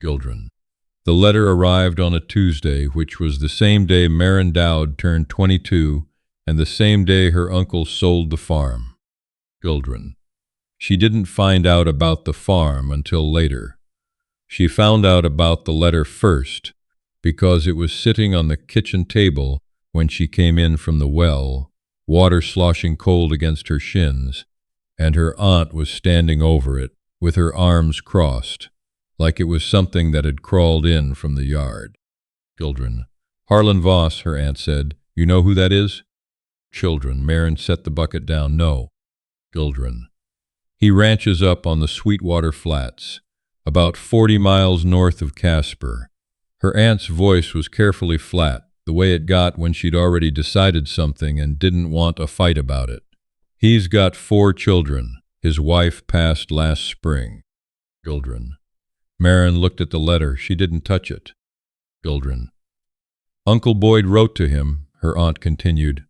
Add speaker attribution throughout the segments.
Speaker 1: Children. The letter arrived on a Tuesday, which was the same day Maren Dowd turned 22 and the same day her uncle sold the farm. Children. She didn't find out about the farm until later. She found out about the letter first because it was sitting on the kitchen table when she came in from the well, water sloshing cold against her shins, and her aunt was standing over it with her arms crossed, like it was something that had crawled in from the yard. Children. Harlan Voss, her aunt said. You know who that is? Children. Maren set the bucket down. No. Children. He ranches up on the Sweetwater Flats, about 40 miles north of Casper. Her aunt's voice was carefully flat, the way it got when she'd already decided something and didn't want a fight about it. He's got 4 children. His wife passed last spring. Children. Maren looked at the letter. She didn't touch it. Children. Uncle Boyd wrote to him, her aunt continued.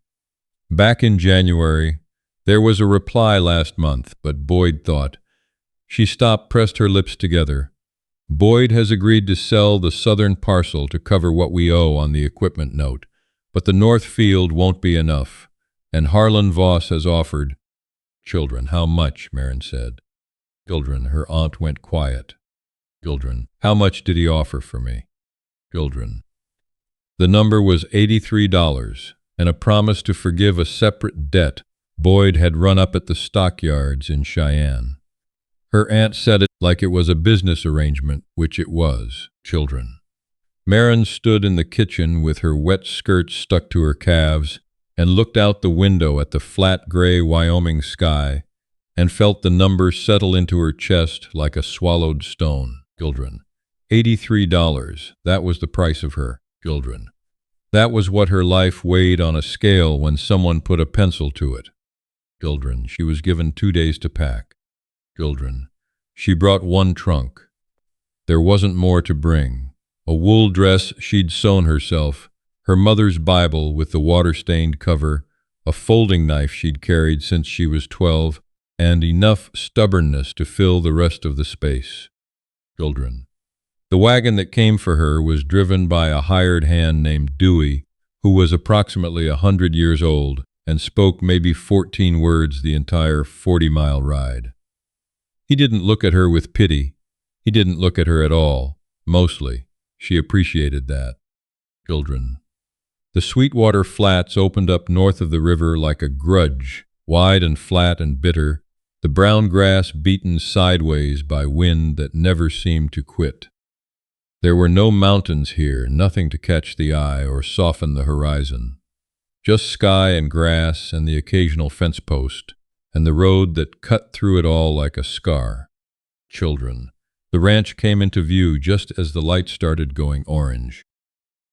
Speaker 1: Back in January, there was a reply last month, but Boyd thought. She stopped, pressed her lips together. Boyd has agreed to sell the southern parcel to cover what we owe on the equipment note, but the north field won't be enough, and Harlan Voss has offered. Children. How much? Maren said. Children. Her aunt went quiet. Children. How much did he offer for me? Children. The number was $83, and a promise to forgive a separate debt Boyd had run up at the stockyards in Cheyenne. Her aunt said it like it was a business arrangement, which it was. Children. Maren stood in the kitchen with her wet skirt stuck to her calves and looked out the window at the flat gray Wyoming sky and felt the number settle into her chest like a swallowed stone. Children. $83. That was the price of her. Children. That was what her life weighed on a scale when someone put a pencil to it. Children. She was given 2 days to pack. Children. She brought 1 trunk. There wasn't more to bring. A wool dress she'd sewn herself, her mother's Bible with the water-stained cover, a folding knife she'd carried since she was 12, and enough stubbornness to fill the rest of the space. Children. The wagon that came for her was driven by a hired hand named Dewey, who was approximately 100 years old and spoke maybe 14 words the entire 40-mile ride. He didn't look at her with pity. He didn't look at her at all. Mostly. She appreciated that. Children. The Sweetwater Flats opened up north of the river like a grudge, wide and flat and bitter, the brown grass beaten sideways by wind that never seemed to quit. There were no mountains here, nothing to catch the eye or soften the horizon. Just sky and grass and the occasional fence post, and the road that cut through it all like a scar. Children. The ranch came into view just as the light started going orange.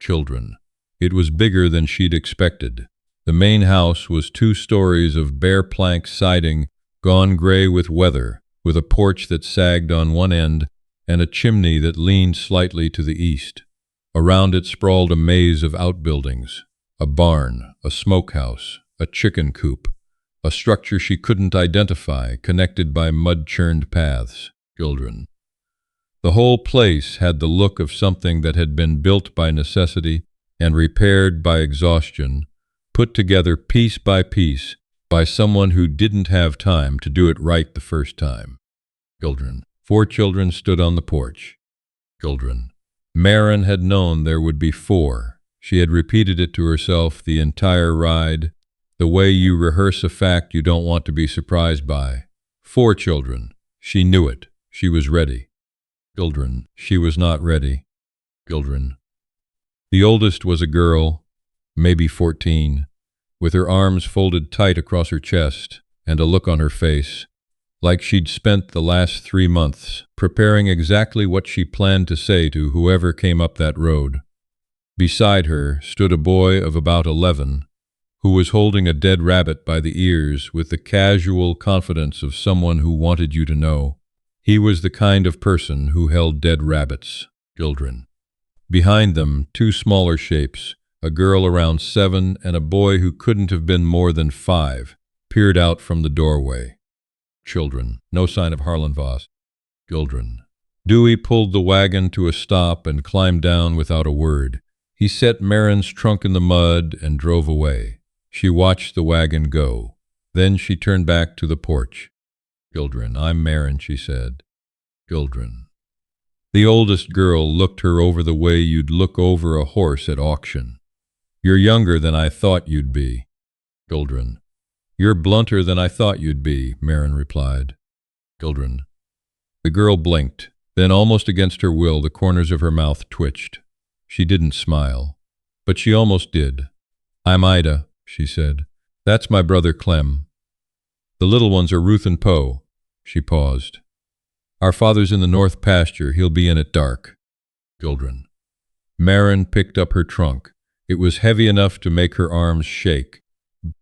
Speaker 1: Children. It was bigger than she'd expected. The main house was 2 stories of bare plank siding, gone gray with weather, with a porch that sagged on one end and a chimney that leaned slightly to the east. Around it sprawled a maze of outbuildings, a barn, a smokehouse, a chicken coop, a structure she couldn't identify, connected by mud-churned paths. Children. The whole place had the look of something that had been built by necessity and repaired by exhaustion, put together piece by piece by someone who didn't have time to do it right the first time. Children. 4 children stood on the porch. Children. Maren had known there would be 4. She had repeated it to herself the entire ride, the way you rehearse a fact you don't want to be surprised by. 4 children. She knew it. She was ready. Children. She was not ready. Children. The oldest was a girl, maybe 14, with her arms folded tight across her chest and a look on her face, like she'd spent the last 3 months preparing exactly what she planned to say to whoever came up that road. Beside her stood a boy of about 11, who was holding a dead rabbit by the ears with the casual confidence of someone who wanted you to know. He was the kind of person who held dead rabbits. Children. Behind them, 2 smaller shapes, a girl around 7 and a boy who couldn't have been more than 5, peered out from the doorway. Children. No sign of Harlan Voss. Children. Dewey pulled the wagon to a stop and climbed down without a word. He set Maren's trunk in the mud and drove away. She watched the wagon go. Then she turned back to the porch. "Children, I'm Maren," she said. "Children." The oldest girl looked her over the way you'd look over a horse at auction. "You're younger than I thought you'd be." "Children." "You're blunter than I thought you'd be," Maren replied. "Children." The girl blinked. Then, almost against her will, the corners of her mouth twitched. She didn't smile, but she almost did. "I'm Ida," she said. "That's my brother Clem. The little ones are Ruth and Poe." She paused. "Our father's in the north pasture. He'll be in at dark." "Children." Maren picked up her trunk. It was heavy enough to make her arms shake,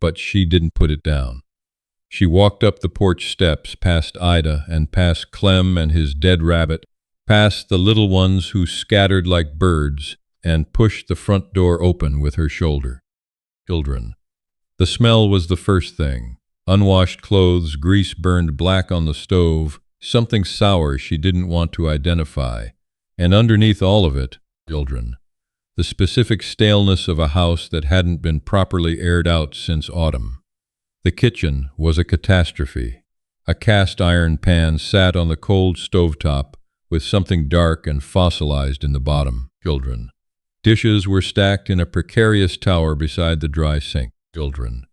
Speaker 1: but she didn't put it down. She walked up the porch steps, past Ida and past Clem and his dead rabbit, past the little ones who scattered like birds, and pushed the front door open with her shoulder. "Children." The smell was the first thing. Unwashed clothes, grease burned black on the stove, something sour she didn't want to identify, and underneath all of it, children. The specific staleness of a house that hadn't been properly aired out since autumn. The kitchen was a catastrophe. A cast iron pan sat on the cold stovetop with something dark and fossilized in the bottom. Children. Dishes were stacked in a precarious tower beside the dry sink. Children.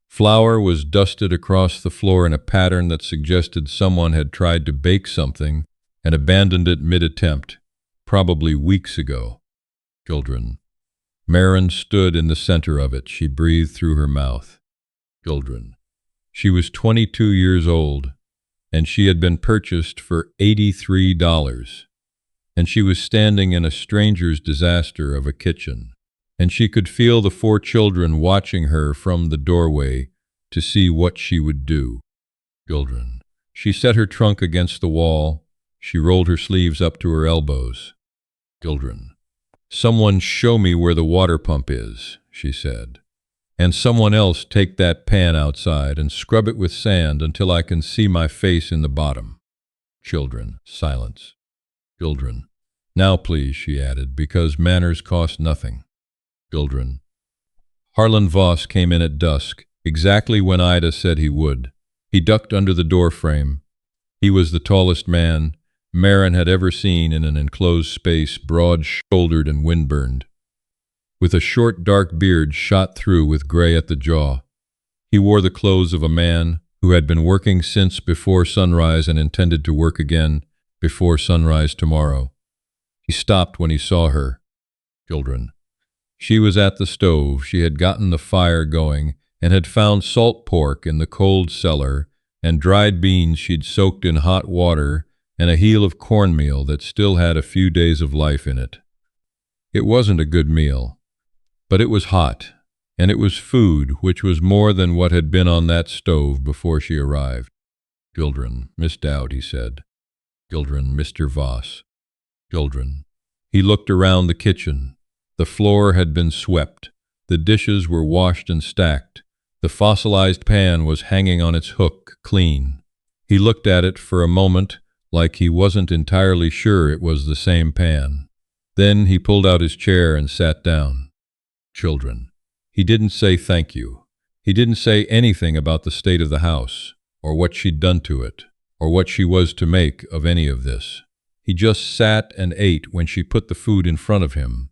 Speaker 1: Flour was dusted across the floor in a pattern that suggested someone had tried to bake something and abandoned it mid-attempt, probably weeks ago. Children. Maren stood in the center of it. She breathed through her mouth. Children. She was 22 years old, and she had been purchased for $83. And she was standing in a stranger's disaster of a kitchen, and she could feel the 4 children watching her from the doorway to see what she would do. Children. She set her trunk against the wall. She rolled her sleeves up to her elbows. Children. "Someone show me where the water pump is," she said. "And someone else take that pan outside and scrub it with sand until I can see my face in the bottom." Children. Silence. Children. "Now please," she added, "because manners cost nothing." Children. Harlan Voss came in at dusk, exactly when Ida said he would. He ducked under the door frame. He was the tallest man Maren had ever seen in an enclosed space, broad-shouldered and windburned, with a short dark beard shot through with gray at the jaw. He wore the clothes of a man who had been working since before sunrise and intended to work again before sunrise tomorrow. He stopped when he saw her. Children. She was at the stove. She had gotten the fire going and had found salt pork in the cold cellar and dried beans she'd soaked in hot water and a heel of cornmeal that still had a few days of life in it. It wasn't a good meal, but it was hot, and it was food which was more than what had been on that stove before she arrived. Children. Miss Dowd, he said. Children. Mr. Voss. Children. He looked around the kitchen. The floor had been swept. The dishes were washed and stacked. The fossilized pan was hanging on its hook, clean. He looked at it for a moment like he wasn't entirely sure it was the same pan. Then he pulled out his chair and sat down. Children. He didn't say thank you. He didn't say anything about the state of the house, or what she'd done to it, or what she was to make of any of this. He just sat and ate when she put the food in front of him.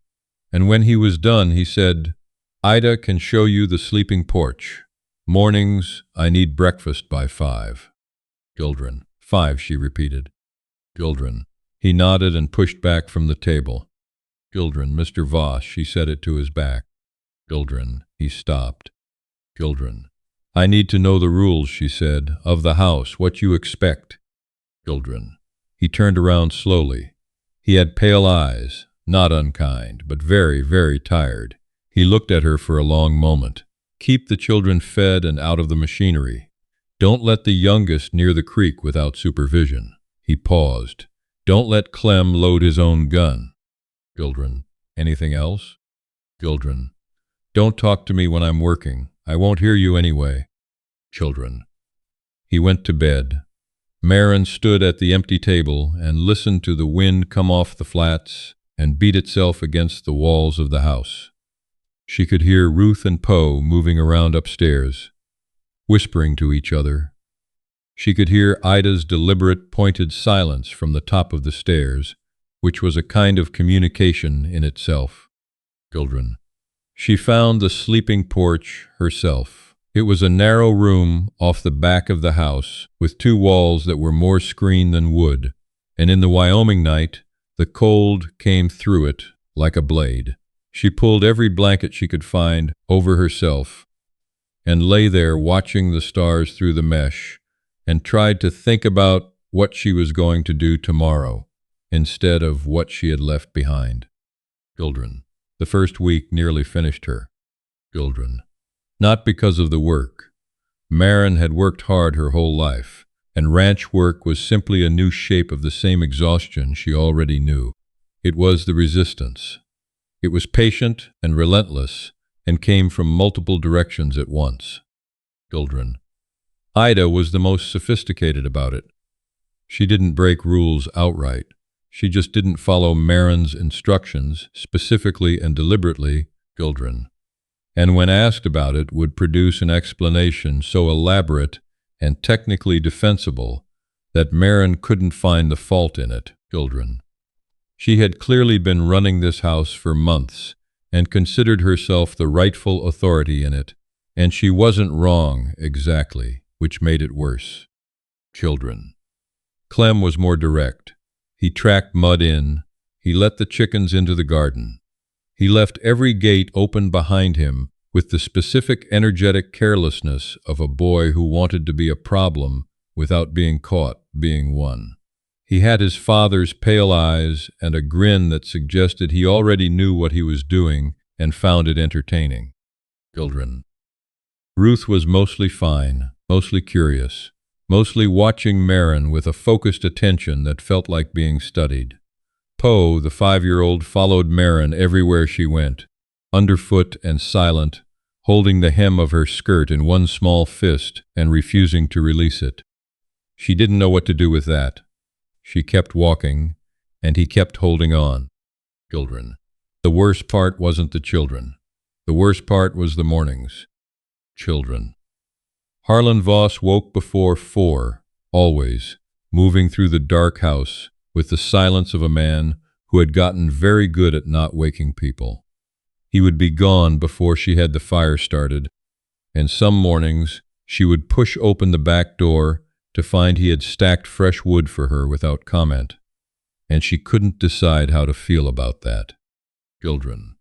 Speaker 1: And when he was done, he said, "Ida can show you the sleeping porch. Mornings, I need breakfast by 5. Children. 5, she repeated. Children. He nodded and pushed back from the table. Children. Mr. Voss, she said it to his back. Children. He stopped. Children. I need to know the rules, she said, of the house, what you expect. Children. He turned around slowly. He had pale eyes, not unkind, but very, very tired. He looked at her for a long moment. Keep the children fed and out of the machinery. Don't let the youngest near the creek without supervision. He paused. Don't let Clem load his own gun. Children. Anything else? Children. Don't talk to me when I'm working. I won't hear you anyway. Children. He went to bed. Maren stood at the empty table and listened to the wind come off the flats and beat itself against the walls of the house. She could hear Ruth and Poe moving around upstairs, whispering to each other. She could hear Ida's deliberate, pointed silence from the top of the stairs, which was a kind of communication in itself. Children. She found the sleeping porch herself. It was a narrow room off the back of the house, with two walls that were more screen than wood, and in the Wyoming night, the cold came through it like a blade. She pulled every blanket she could find over herself and lay there watching the stars through the mesh and tried to think about what she was going to do tomorrow instead of what she had left behind. Children. The first week nearly finished her. Children. Not because of the work. Maren had worked hard her whole life, and ranch work was simply a new shape of the same exhaustion she already knew. It was the resistance. It was patient and relentless, and came from multiple directions at once. Children. Ida was the most sophisticated about it. She didn't break rules outright. She just didn't follow Maren's instructions specifically and deliberately. Children. And when asked about it, would produce an explanation so elaborate and technically defensible that Maren couldn't find the fault in it. Children. She had clearly been running this house for months and considered herself the rightful authority in it, and she wasn't wrong exactly, which made it worse. Children. Clem was more direct. He tracked mud in. He let the chickens into the garden. He left every gate open behind him with the specific energetic carelessness of a boy who wanted to be a problem without being caught being one. He had his father's pale eyes and a grin that suggested he already knew what he was doing and found it entertaining. Children. Ruth was mostly fine, mostly curious, mostly watching Maren with a focused attention that felt like being studied. Poe, the 5-year-old, followed Maren everywhere she went, underfoot and silent, holding the hem of her skirt in one small fist and refusing to release it. She didn't know what to do with that. She kept walking, and he kept holding on. Children. The worst part wasn't the children. The worst part was the mornings. Children. Harlan Voss woke before 4, always, moving through the dark house with the silence of a man who had gotten very good at not waking people. He would be gone before she had the fire started, and some mornings she would push open the back door to find he had stacked fresh wood for her without comment, and she couldn't decide how to feel about that. Children.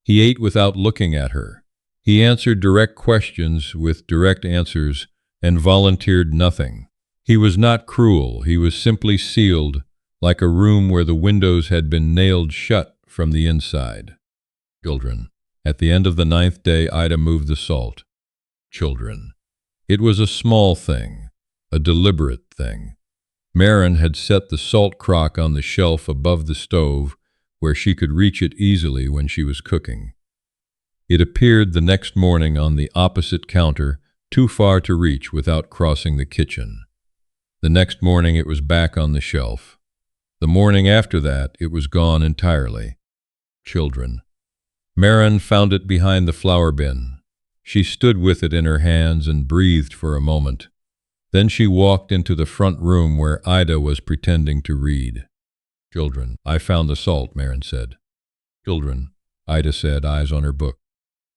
Speaker 1: He ate without looking at her. He answered direct questions with direct answers and volunteered nothing. He was not cruel. He was simply sealed, like a room where the windows had been nailed shut from the inside. Children. At the end of the 9th day, Ida moved the salt. Children. It was a small thing, a deliberate thing. Maren had set the salt crock on the shelf above the stove where she could reach it easily when she was cooking. It appeared the next morning on the opposite counter, too far to reach without crossing the kitchen. The next morning it was back on the shelf. The morning after that it was gone entirely. Children. Maren found it behind the flour bin. She stood with it in her hands and breathed for a moment. Then she walked into the front room where Ida was pretending to read. Children. I found the salt, Maren said. Children. Ida said, eyes on her book.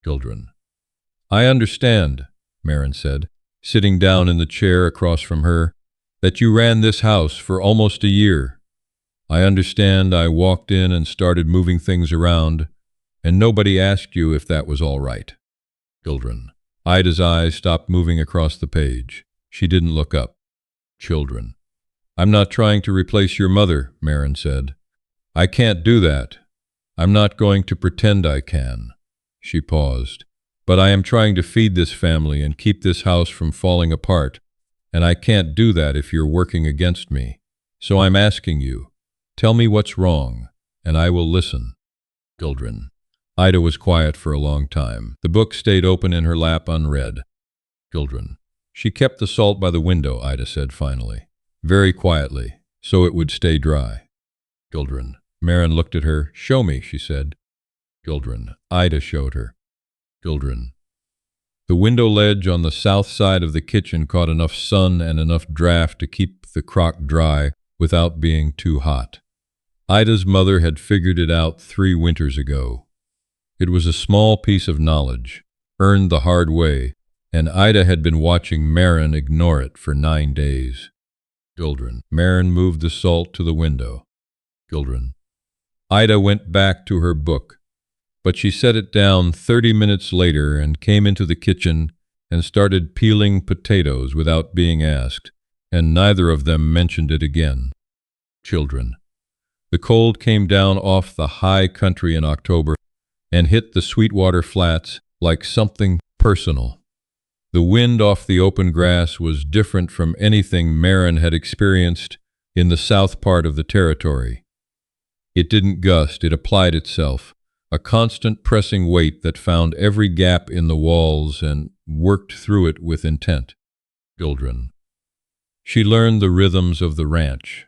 Speaker 1: Children. I understand, Maren said, sitting down in the chair across from her, that you ran this house for almost a year. I understand I walked in and started moving things around, and nobody asked you if that was all right. Children. Ida's eyes stopped moving across the page. She didn't look up. Children. I'm not trying to replace your mother, Maren said. I can't do that. I'm not going to pretend I can. She paused. But I am trying to feed this family and keep this house from falling apart, and I can't do that if you're working against me. So I'm asking you, tell me what's wrong, and I will listen. Children. Ida was quiet for a long time. The book stayed open in her lap unread. Children. She kept the salt by the window, Ida said finally. very quietly, so it would stay dry. Children. Maren looked at her. Show me, she said. Children. Ida showed her. Children. The window ledge on the south side of the kitchen caught enough sun and enough draft to keep the crock dry without being too hot. Ida's mother had figured it out 3 winters ago. It was a small piece of knowledge, earned the hard way, and Ida had been watching Maren ignore it for 9 days. Children. Maren moved the salt to the window. Children. Ida went back to her book, but she set it down 30 minutes later and came into the kitchen and started peeling potatoes without being asked, and neither of them mentioned it again. Children. The cold came down off the high country in October and hit the Sweetwater Flats like something personal. The wind off the open grass was different from anything Maren had experienced in the south part of the territory. It didn't gust, it applied itself, a constant pressing weight that found every gap in the walls and worked through it with intent. Children. She learned the rhythms of the ranch.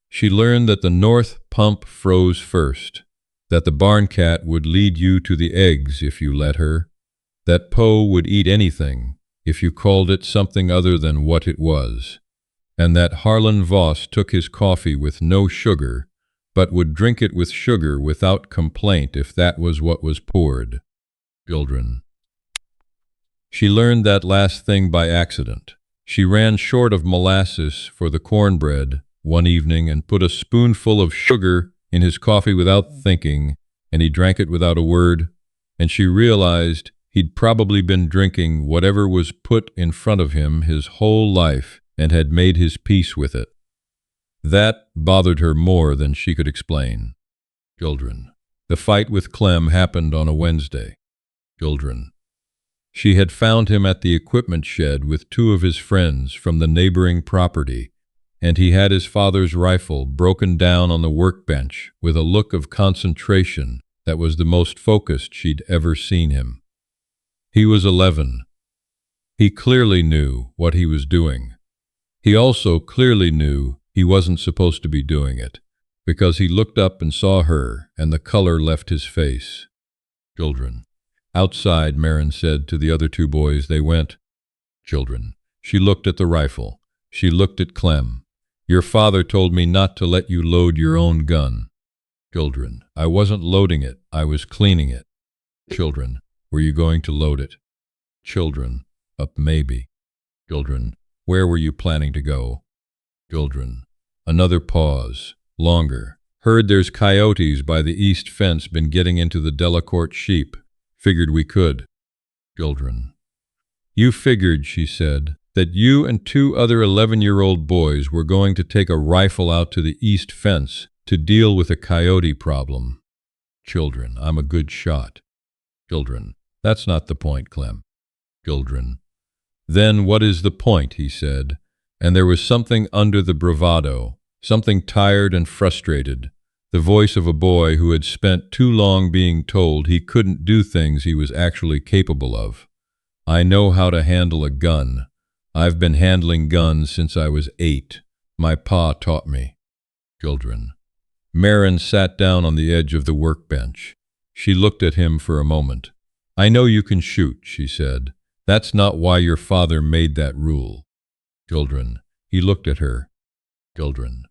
Speaker 1: She learned that the north pump froze first, that the barn cat would lead you to the eggs if you let her, that Poe would eat anything if you called it something other than what it was, and that Harlan Voss took his coffee with no sugar, but would drink it with sugar without complaint if that was what was poured. Children. She learned that last thing by accident. She ran short of molasses for the cornbread one evening and put a spoonful of sugar in his coffee without thinking, and he drank it without a word, and she realized he'd probably been drinking whatever was put in front of him his whole life and had made his peace with it. That bothered her more than she could explain. Children. The fight with Clem happened on a Wednesday. Children. She had found him at the equipment shed with 2 of his friends from the neighboring property, and he had his father's rifle broken down on the workbench with a look of concentration that was the most focused she'd ever seen him. He was 11. He clearly knew what he was doing. He also clearly knew he wasn't supposed to be doing it, because he looked up and saw her, and the color left his face. Children. Outside, Maren said to the other 2 boys. They went. Children. She looked at the rifle. She looked at Clem. Your father told me not to let you load your own gun. Children. I wasn't loading it. I was cleaning it. Children. Were you going to load it? Children. Up maybe. Children. Where were you planning to go? Children. Another pause. Longer. Heard there's coyotes by the east fence been getting into the Delacourt sheep. Figured we could. Children. You figured, she said, that you and 2 other 11-year-old boys were going to take a rifle out to the east fence to deal with a coyote problem. Children. I'm a good shot. Children. That's not the point, Clem. Children. Then what is the point, he said, and there was something under the bravado, something tired and frustrated, the voice of a boy who had spent too long being told he couldn't do things he was actually capable of. I know how to handle a gun. I've been handling guns since I was 8. My pa taught me. Children. Maren sat down on the edge of the workbench. She looked at him for a moment. I know you can shoot, she said. That's not why your father made that rule. Children. He looked at her. Children.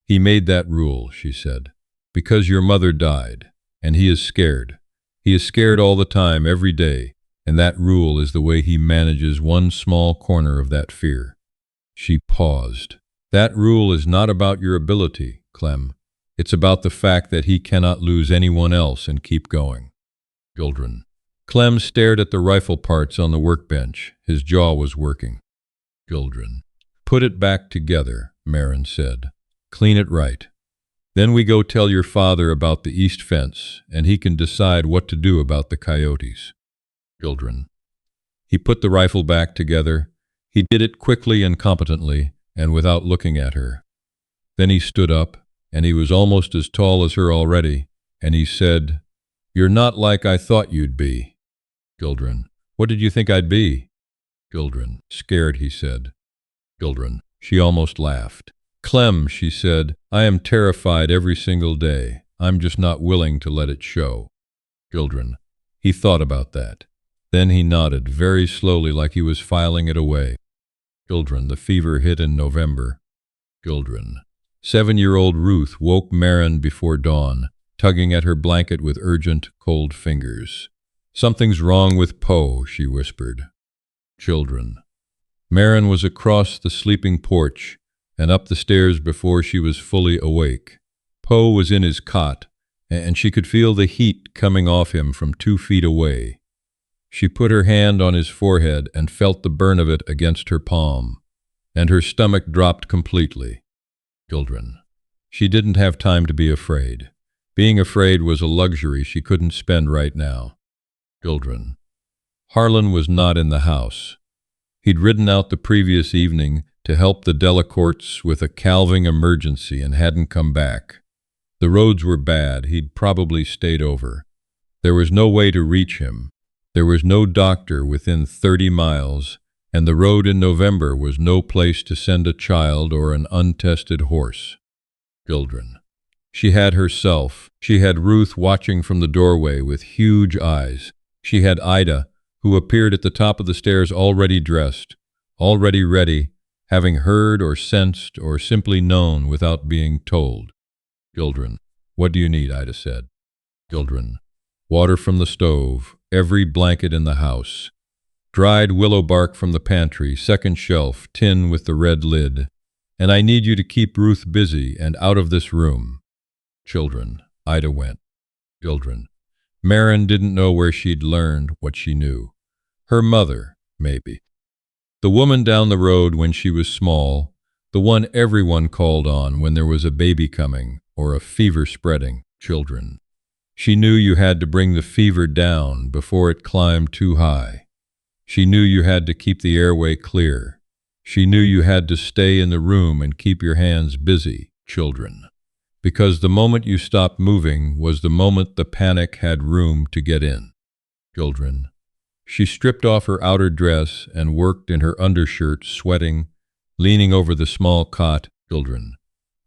Speaker 1: He made that rule, she said, because your mother died, and he is scared. He is scared all the time, every day, and that rule is the way he manages one small corner of that fear. She paused. That rule is not about your ability, Clem. It's about the fact that he cannot lose anyone else and keep going. Children. Clem stared at the rifle parts on the workbench. His jaw was working. Children. Put it back together, Maren said. Clean it right. Then we go tell your father about the east fence, and he can decide what to do about the coyotes. Children. He put the rifle back together. He did it quickly and competently, and without looking at her. Then he stood up, and he was almost as tall as her already, and he said, You're not like I thought you'd be. Children. What did you think I'd be? Children. Scared, he said. Children. She almost laughed. Clem, she said, I am terrified every single day. I'm just not willing to let it show. Children. He thought about that. Then he nodded very slowly like he was filing it away. Children. The fever hit in November. Children. 7-year-old Ruth woke Maren before dawn, tugging at her blanket with urgent, cold fingers. Something's wrong with Poe, she whispered. Children. Maren was across the sleeping porch and up the stairs before she was fully awake. Poe was in his cot, and she could feel the heat coming off him from 2 feet away. She put her hand on his forehead and felt the burn of it against her palm, and her stomach dropped completely. Children. She didn't have time to be afraid. Being afraid was a luxury she couldn't spend right now. Children. Harlan was not in the house. He'd ridden out the previous evening to help the Delacourts with a calving emergency and hadn't come back. The roads were bad. He'd probably stayed over. There was no way to reach him. There was no doctor within 30 miles, and the road in November was no place to send a child or an untested horse. Children. She had herself. She had Ruth watching from the doorway with huge eyes. She had Ida, who appeared at the top of the stairs already dressed, already ready, having heard or sensed or simply known without being told. Children. What do you need? Ida said. Children. Water from the stove, every blanket in the house. Dried willow bark from the pantry, second shelf, tin with the red lid. And I need you to keep Ruth busy and out of this room. Children. Ida went. Children. Maren didn't know where she'd learned what she knew. Her mother, maybe. The woman down the road when she was small, the one everyone called on when there was a baby coming or a fever spreading. Children. She knew you had to bring the fever down before it climbed too high. She knew you had to keep the airway clear. She knew you had to stay in the room and keep your hands busy. Children. Because the moment you stopped moving was the moment the panic had room to get in. Children. She stripped off her outer dress and worked in her undershirt, sweating, leaning over the small cot. Children.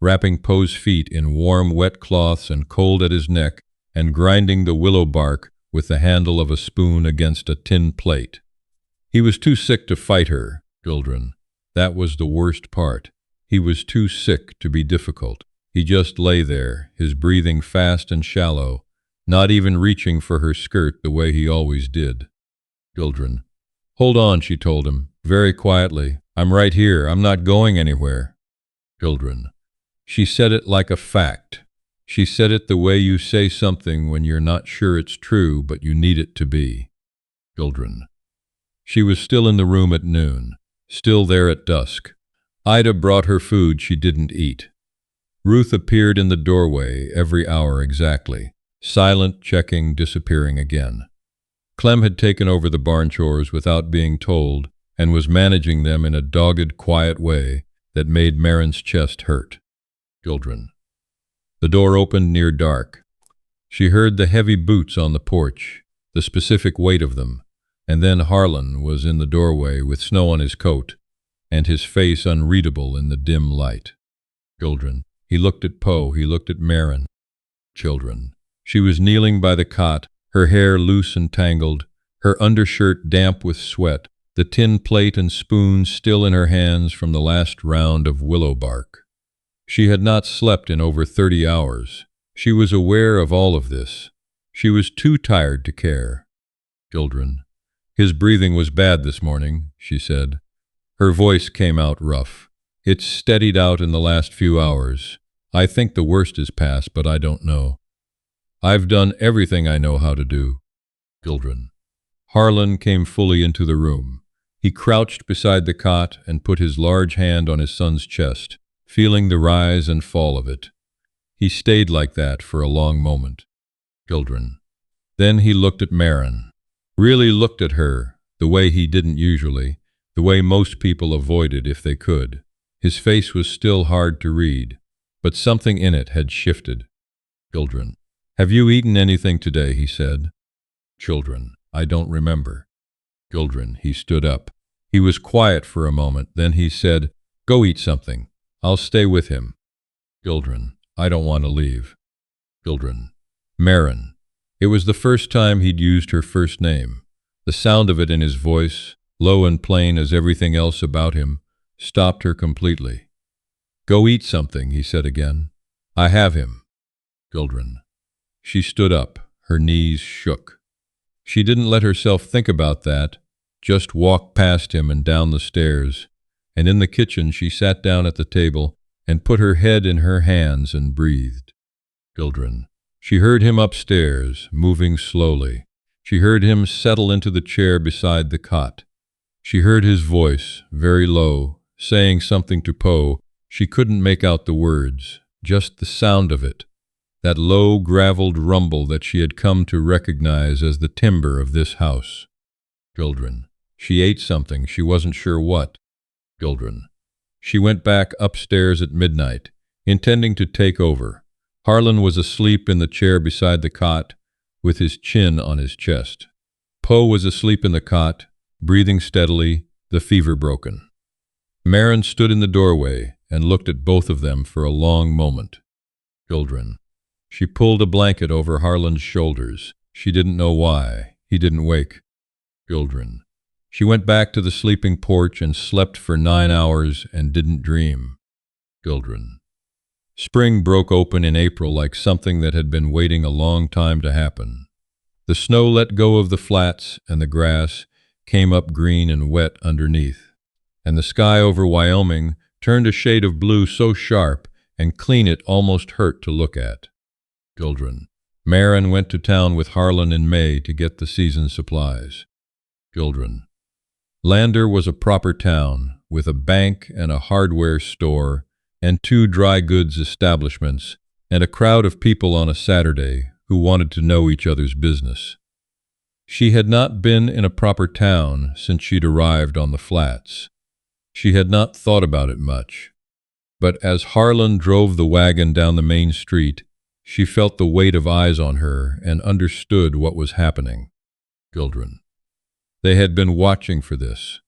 Speaker 1: Wrapping Poe's feet in warm, wet cloths and cold at his neck, and grinding the willow bark with the handle of a spoon against a tin plate. He was too sick to fight her. Children. That was the worst part. He was too sick to be difficult. He just lay there, his breathing fast and shallow, not even reaching for her skirt the way he always did. Children. Hold on, she told him, very quietly. I'm right here. I'm not going anywhere. Children. She said it like a fact. She said it the way you say something when you're not sure it's true, but you need it to be. Children. She was still in the room at noon, still there at dusk. Ida brought her food she didn't eat. Ruth appeared in the doorway every hour exactly, silent, checking, disappearing again. Clem had taken over the barn chores without being told and was managing them in a dogged, quiet way that made Maren's chest hurt. Children. The door opened near dark. She heard the heavy boots on the porch, the specific weight of them, and then Harlan was in the doorway with snow on his coat and his face unreadable in the dim light. Children. He looked at Poe, he looked at Maren. Children. She was kneeling by the cot, her hair loose and tangled, her undershirt damp with sweat, the tin plate and spoon still in her hands from the last round of willow bark. She had not slept in over 30 hours. She was aware of all of this. She was too tired to care. Children. His breathing was bad this morning, she said. Her voice came out rough. It's steadied out in the last few hours. I think the worst is past, but I don't know. I've done everything I know how to do. Children. Harlan came fully into the room. He crouched beside the cot and put his large hand on his son's chest, feeling the rise and fall of it. He stayed like that for a long moment. Children. Then he looked at Maren. Really looked at her, the way he didn't usually, the way most people avoided if they could. His face was still hard to read, but something in it had shifted. Children. Have you eaten anything today? He said. Children. I don't remember. Children. He stood up. He was quiet for a moment, then he said, Go eat something. I'll stay with him. Children. I don't want to leave. Children. Maren. It was the first time he'd used her first name. The sound of it in his voice, low and plain as everything else about him, stopped her completely. Go eat something, he said again. I have him. Children. She stood up. Her knees shook. She didn't let herself think about that, just walked past him and down the stairs, and in the kitchen she sat down at the table and put her head in her hands and breathed. Children. She heard him upstairs, moving slowly. She heard him settle into the chair beside the cot. She heard his voice, very low, saying something to Poe. She couldn't make out the words, just the sound of it, that low, graveled rumble that she had come to recognize as the timber of this house. Children. She ate something, she wasn't sure what. Children. She went back upstairs at midnight, intending to take over. Harlan was asleep in the chair beside the cot, with his chin on his chest. Poe was asleep in the cot, breathing steadily, the fever broken. Maren stood in the doorway and looked at both of them for a long moment. Children. She pulled a blanket over Harlan's shoulders. She didn't know why. He didn't wake. Children. She went back to the sleeping porch and slept for 9 hours and didn't dream. Children. Spring broke open in April like something that had been waiting a long time to happen. The snow let go of the flats and the grass came up green and wet underneath, and the sky over Wyoming turned a shade of blue so sharp and clean it almost hurt to look at. Children. Maren went to town with Harlan in May to get the season's supplies. Children. Lander was a proper town, with a bank and a hardware store and 2 dry goods establishments, and a crowd of people on a Saturday who wanted to know each other's business. She had not been in a proper town since she'd arrived on the flats. She had not thought about it much. But as Harlan drove the wagon down the main street, she felt the weight of eyes on her and understood what was happening. Children. They had been watching for this.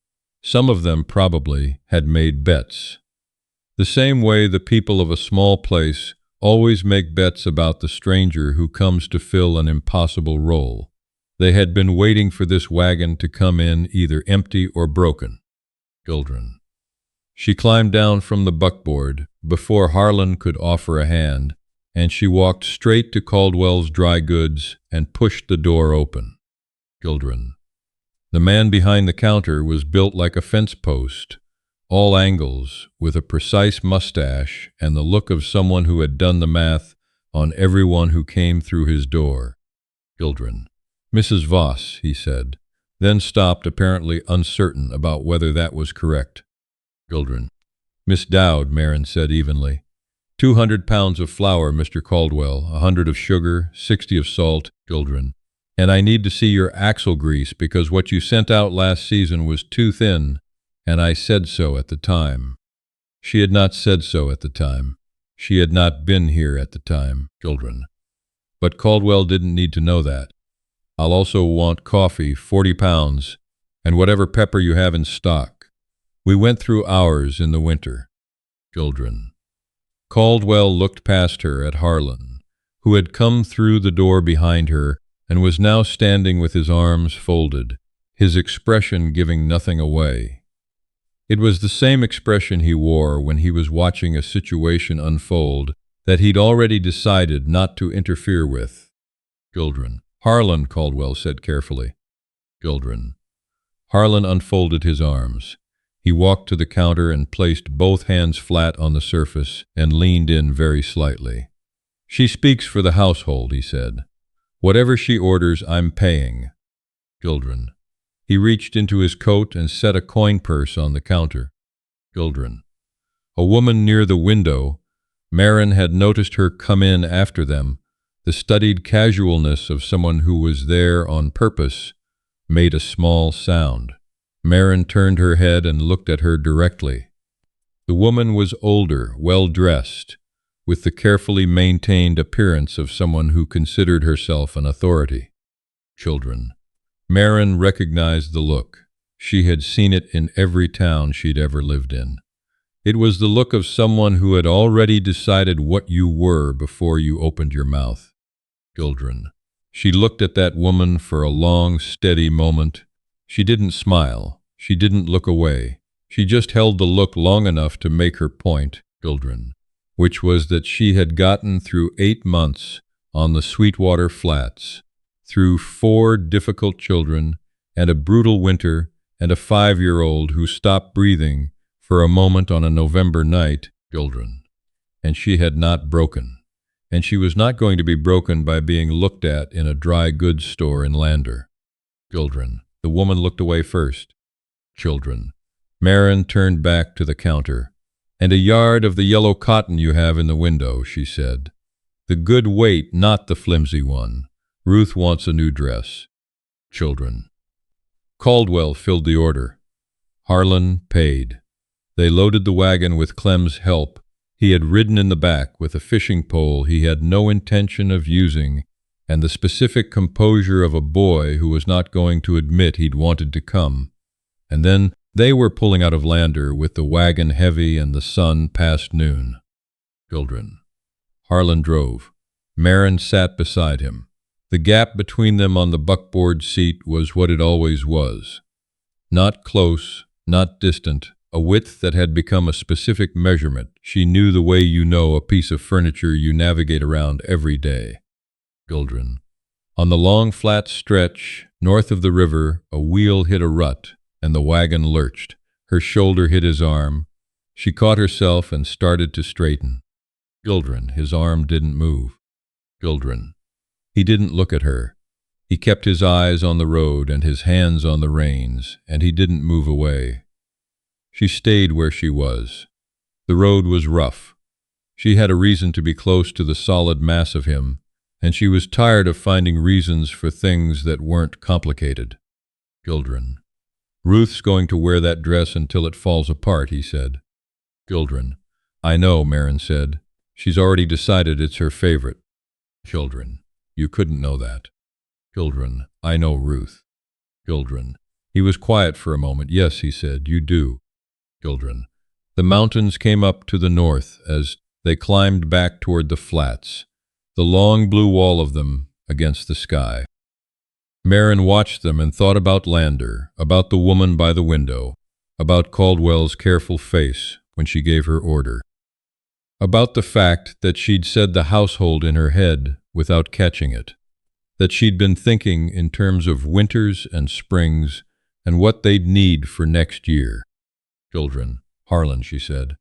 Speaker 1: Some of them probably had made bets. The same way the people of a small place always make bets about the stranger who comes to fill an impossible role. They had been waiting for this wagon to come in either empty or broken. Children. She climbed down from the buckboard before Harlan could offer a hand, and she walked straight to Caldwell's dry goods and pushed the door open. Children. The man behind the counter was built like a fence post, all angles, with a precise mustache and the look of someone who had done the math on everyone who came through his door. Children. Mrs. Voss, he said, then stopped, apparently uncertain about whether that was correct. Children. Miss Dowd, Maren said evenly. 200 pounds of flour, Mr. Caldwell, 100 of sugar, 60 of salt. Children. And I need to see your axle grease because what you sent out last season was too thin, and I said so at the time. She had not said so at the time. She had not been here at the time. Children. But Caldwell didn't need to know that. I'll also want coffee, 40 pounds, and whatever pepper you have in stock. We went through ours in the winter. Children. Caldwell looked past her at Harlan, who had come through the door behind her and was now standing with his arms folded, his expression giving nothing away. It was the same expression he wore when he was watching a situation unfold that he'd already decided not to interfere with. Children. Harlan, Caldwell said carefully. Children. Harlan unfolded his arms. He walked to the counter and placed both hands flat on the surface and leaned in very slightly. She speaks for the household, he said. Whatever she orders, I'm paying. Children. He reached into his coat and set a coin purse on the counter. Children. A woman near the window, Maren had noticed her come in after them. The studied casualness of someone who was there on purpose made a small sound. Maren turned her head and looked at her directly. The woman was older, well-dressed, with the carefully maintained appearance of someone who considered herself an authority. Children. Maren recognized the look. She had seen it in every town she'd ever lived in. It was the look of someone who had already decided what you were before you opened your mouth. Children. She looked at that woman for a long, steady moment. She didn't smile. She didn't look away. She just held the look long enough to make her point, children, which was that she had gotten through 8 months on the Sweetwater Flats, through 4 difficult children and a brutal winter and a 5-year-old who stopped breathing for a moment on a November night, children. And she had not broken. And she was not going to be broken by being looked at in a dry goods store in Lander. Children. The woman looked away first. Children. Maren turned back to the counter. "And a yard of the yellow cotton you have in the window," she said. "The good weight, not the flimsy one. Ruth wants a new dress." Children. Caldwell filled the order. Harlan paid. They loaded the wagon with Clem's help. He had ridden in the back with a fishing pole he had no intention of using, and the specific composure of a boy who was not going to admit he'd wanted to come. And then they were pulling out of Lander with the wagon heavy and the sun past noon. Children. Harlan drove. Maren sat beside him. The gap between them on the buckboard seat was what it always was. Not close, not distant, a width that had become a specific measurement. She knew the way you know a piece of furniture you navigate around every day. Children. On the long flat stretch north of the river, a wheel hit a rut, and the wagon lurched. Her shoulder hit his arm. She caught herself and started to straighten. Children. His arm didn't move. Children. He didn't look at her. He kept his eyes on the road and his hands on the reins, and he didn't move away. She stayed where she was. The road was rough. She had a reason to be close to the solid mass of him, and she was tired of finding reasons for things that weren't complicated. Children. "Ruth's going to wear that dress until it falls apart," he said. Children. "I know," Maren said. "She's already decided it's her favorite." Children. "You couldn't know that." Children. "I know Ruth." Children. He was quiet for a moment. "Yes," he said, "you do." Children. The mountains came up to the north as they climbed back toward the flats, the long blue wall of them against the sky. Maren watched them and thought about Lander, about the woman by the window, about Caldwell's careful face when she gave her order, about the fact that she'd said the household in her head without catching it, that she'd been thinking in terms of winters and springs and what they'd need for next year. Children. "Harlan," she said.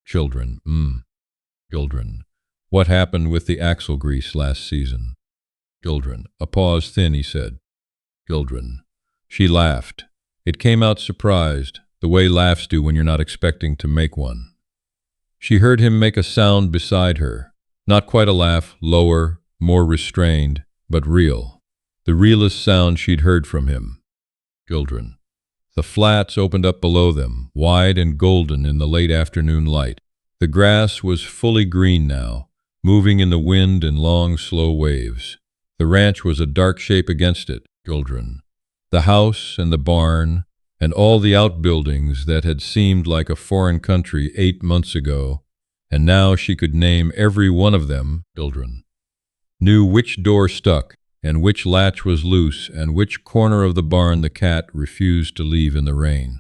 Speaker 1: Children. Children. "What happened with the axle grease last season?" Children. A pause thin, he said. Children. She laughed. It came out surprised, the way laughs do when you're not expecting to make one. She heard him make a sound beside her. Not quite a laugh, lower, more restrained, but real. The realest sound she'd heard from him. Children. The flats opened up below them, wide and golden in the late afternoon light. The grass was fully green now, moving in the wind in long, slow waves. The ranch was a dark shape against it. Children. The house and the barn and all the outbuildings that had seemed like a foreign country 8 months ago, and now she could name every one of them. Children. Knew which door stuck and which latch was loose and which corner of the barn the cat refused to leave in the rain.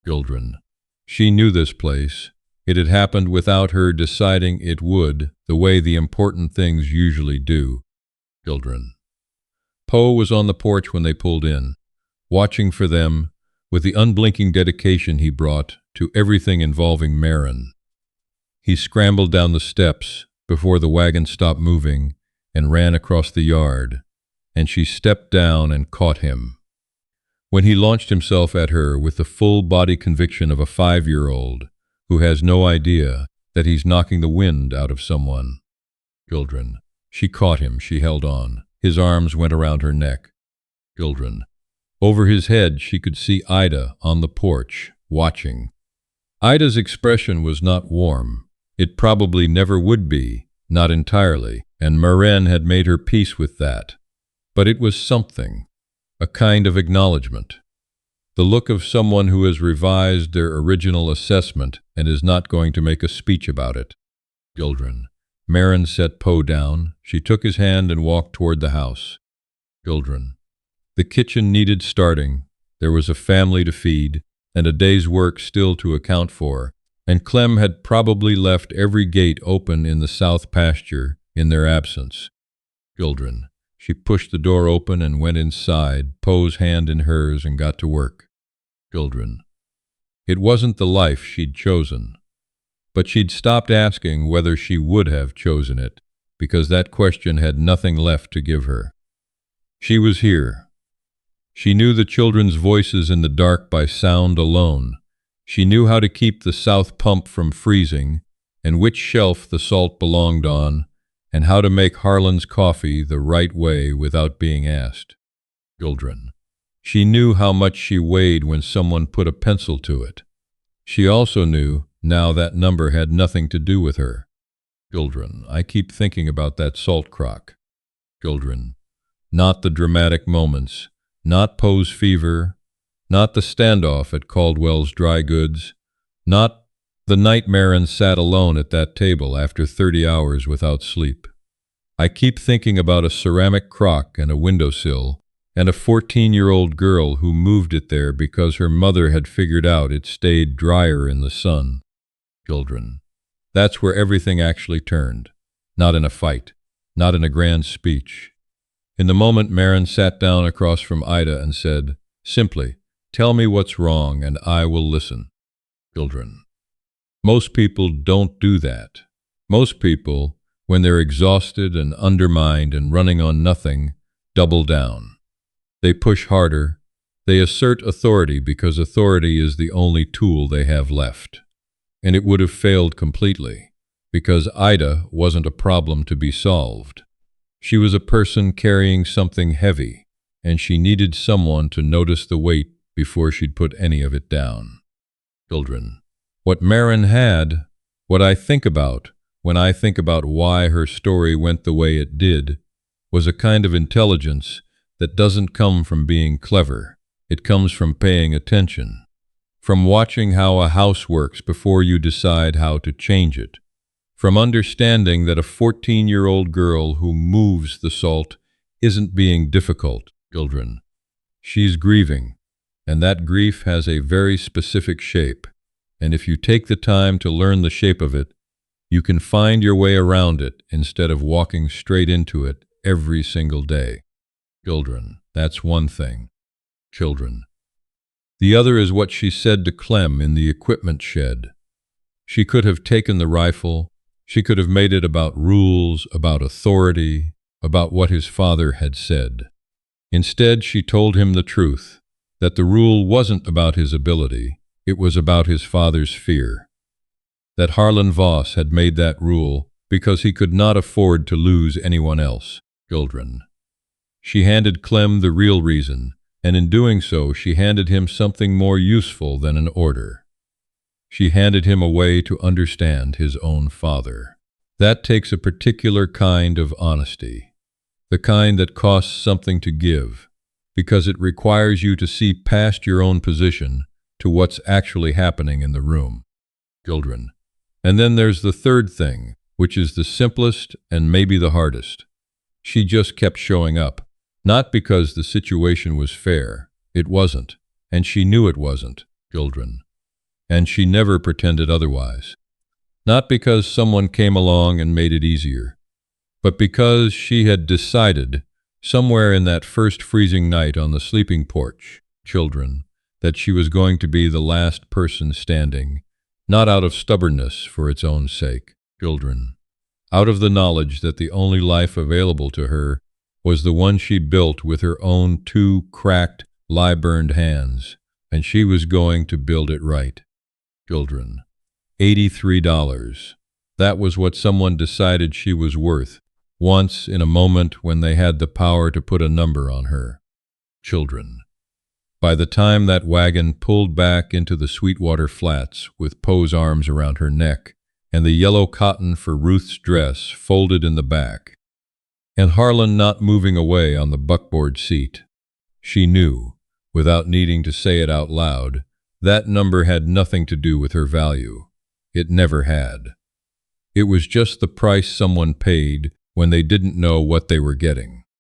Speaker 1: Children. She knew this place. It had happened without her deciding it would, the way the important things usually do. Children. Poe was on the porch when they pulled in, watching for them with the unblinking dedication he brought to everything involving Maren. He scrambled down the steps before the wagon stopped moving and ran across the yard, and she stepped down and caught him. When he launched himself at her with the full body conviction of a 5-year-old who has no idea that he's knocking the wind out of someone. Children. She caught him, she held on. His arms went around her neck. Children. Over his head she could see Ida on the porch, watching. Ida's expression was not warm. It probably never would be, not entirely, and Maren had made her peace with that. But it was something, a kind of acknowledgement. The look of someone who has revised their original assessment and is not going to make a speech about it. Children. Maren set Poe down. She took his hand and walked toward the house. Children. The kitchen needed starting. There was a family to feed, and a day's work still to account for, and Clem had probably left every gate open in the south pasture in their absence. Children. She pushed the door open and went inside, Poe's hand in hers, and got to work. Children. It wasn't the life she'd chosen, but she'd stopped asking whether she would have chosen it, because that question had nothing left to give her. She was here. She knew the children's voices in the dark by sound alone. She knew how to keep the south pump from freezing, and which shelf the salt belonged on, and how to make Harlan's coffee the right way without being asked. Children. She knew how much she weighed when someone put a pencil to it. She also knew now that number had nothing to do with her. Children. I keep thinking about that salt crock. Children. Not the dramatic moments, not Poe's fever, not the standoff at Caldwell's Dry Goods, not the night Maren sat alone at that table after 30 hours without sleep. I keep thinking about a ceramic crock and a windowsill, and a 14-year-old girl who moved it there because her mother had figured out it stayed drier in the sun. Children. That's where everything actually turned. Not in a fight, not in a grand speech. In the moment, Maren sat down across from Ida and said, simply, "Tell me what's wrong and I will listen." Children. Most people don't do that. Most people, when they're exhausted and undermined and running on nothing, double down. They push harder. They assert authority because authority is the only tool they have left. And it would have failed completely, because Ida wasn't a problem to be solved. She was a person carrying something heavy, and she needed someone to notice the weight before she'd put any of it down. Children. What Maren had, what I think about when I think about why her story went the way it did, was a kind of intelligence that doesn't come from being clever. It comes from paying attention, from watching how a house works before you decide how to change it, from understanding that a 14-year-old girl who moves the salt isn't being difficult. Children. She's grieving, and that grief has a very specific shape. And if you take the time to learn the shape of it, you can find your way around it instead of walking straight into it every single day. Children. That's one thing. Children. The other is what she said to Clem in the equipment shed. She could have taken the rifle. She could have made it about rules, about authority, about what his father had said. Instead, she told him the truth, that the rule wasn't about his ability. It was about his father's fear. That Harlan Voss had made that rule because he could not afford to lose anyone else. Children. She handed Clem the real reason, and in doing so she handed him something more useful than an order. She handed him a way to understand his own father. That takes a particular kind of honesty, the kind that costs something to give, because it requires you to see past your own position to what's actually happening in the room. Children. And then there's the third thing, which is the simplest and maybe the hardest. She just kept showing up, not because the situation was fair. It wasn't, and she knew it wasn't. Children. And she never pretended otherwise. Not because someone came along and made it easier, but because she had decided, somewhere in that first freezing night on the sleeping porch, children, that she was going to be the last person standing, not out of stubbornness for its own sake. Children. Out of the knowledge that the only life available to her was the one she built with her own 2 cracked, lie-burned hands, and she was going to build it right. Children. $83. That was what someone decided she was worth, once in a moment when they had the power to put a number on her. Children. By the time that wagon pulled back into the Sweetwater Flats with Poe's arms around her neck and the yellow cotton for Ruth's dress folded in the back, and Harlan not moving away on the buckboard seat, she knew without needing to say it out loud. That number had nothing to do with her value. It never had. It was just the price someone paid when they didn't know what they were getting.